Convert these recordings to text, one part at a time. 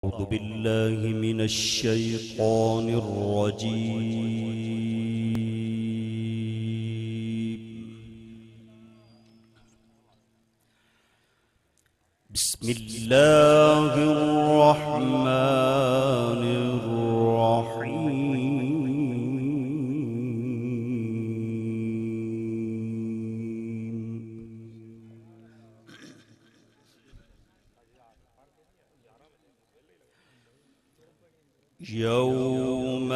أعوذ بالله من الشيطان الرجيم. بسم الله الرحمن الرحيم. يوم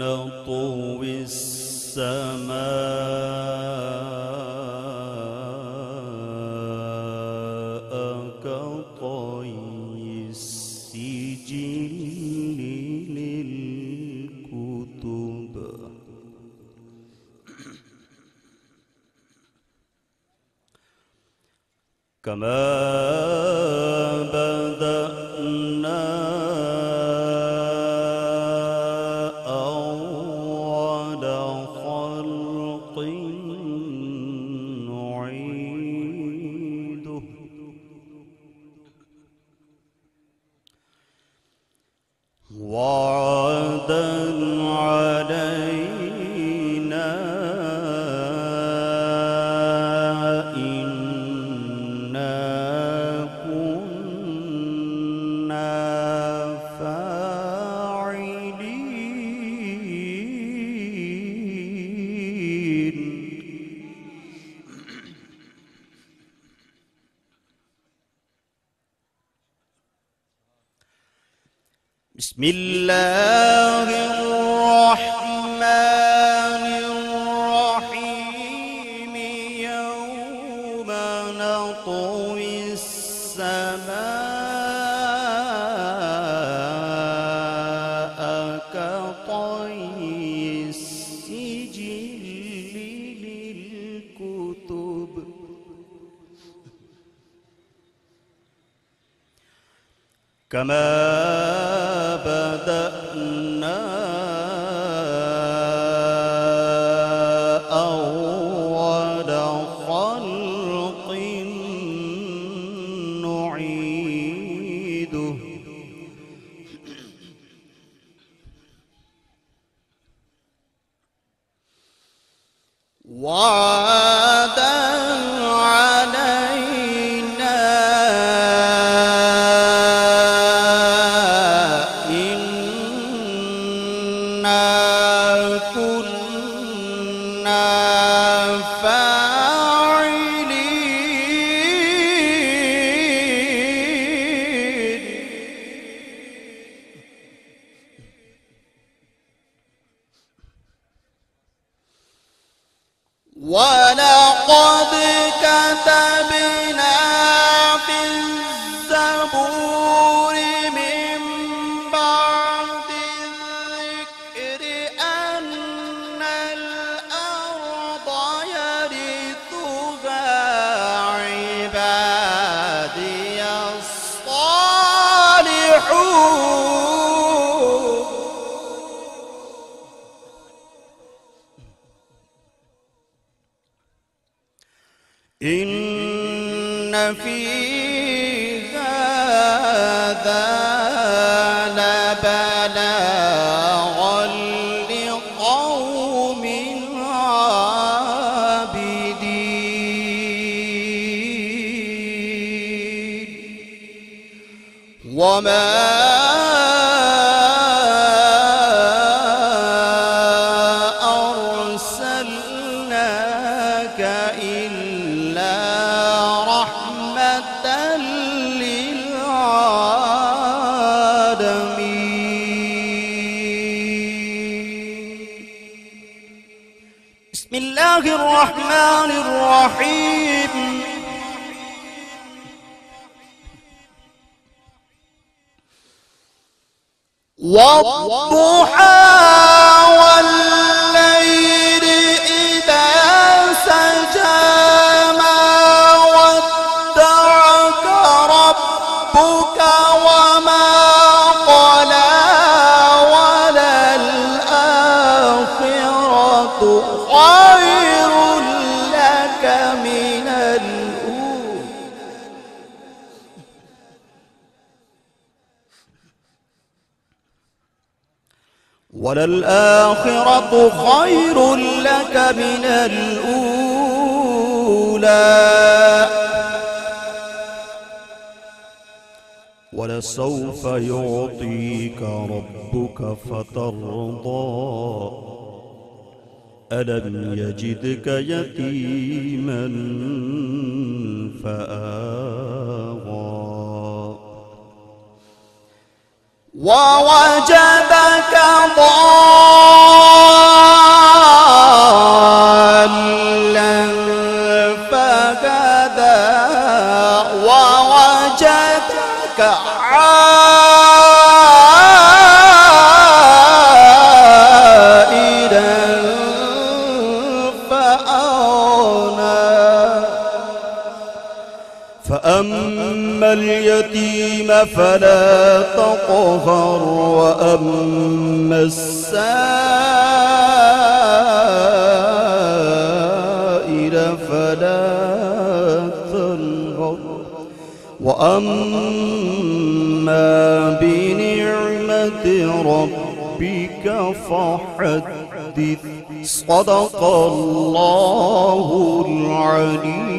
نطوي السماء كطي السجل للكتب كما بدأنا وعدا علينا إنا كنا فاعلين. بسم الله الرحمن الرحيم. يوم نطوي السماء كطي السجل للكتب كما بدأنا أول خلق نعيده وعدا علينا كنا فاعلين. ولقد كتبنا في الزبور من بعد الذكر أن الأرض يرثها عبادي الصالحون. إن في هذا لبلاغا لقوم عابدين. وما أرسلناك إلا رحمة للعالمين. بسم الله الرحمن الرحيم. والضحى والليل إذا سجى ما ودعك ربك وما قلى وللآخرة خير لك من الأولى. وللآخرة خير لك من الأولى ولسوف يعطيك ربك فترضى ألم يجدك يتيما فآوى ووجدك ضالا فهدى ووجدك عائلا فأغنى فأما اليتيم فلا تقهر وأما السائل فلا تنهر وأما بنعمة ربك فحدث صدق الله العلي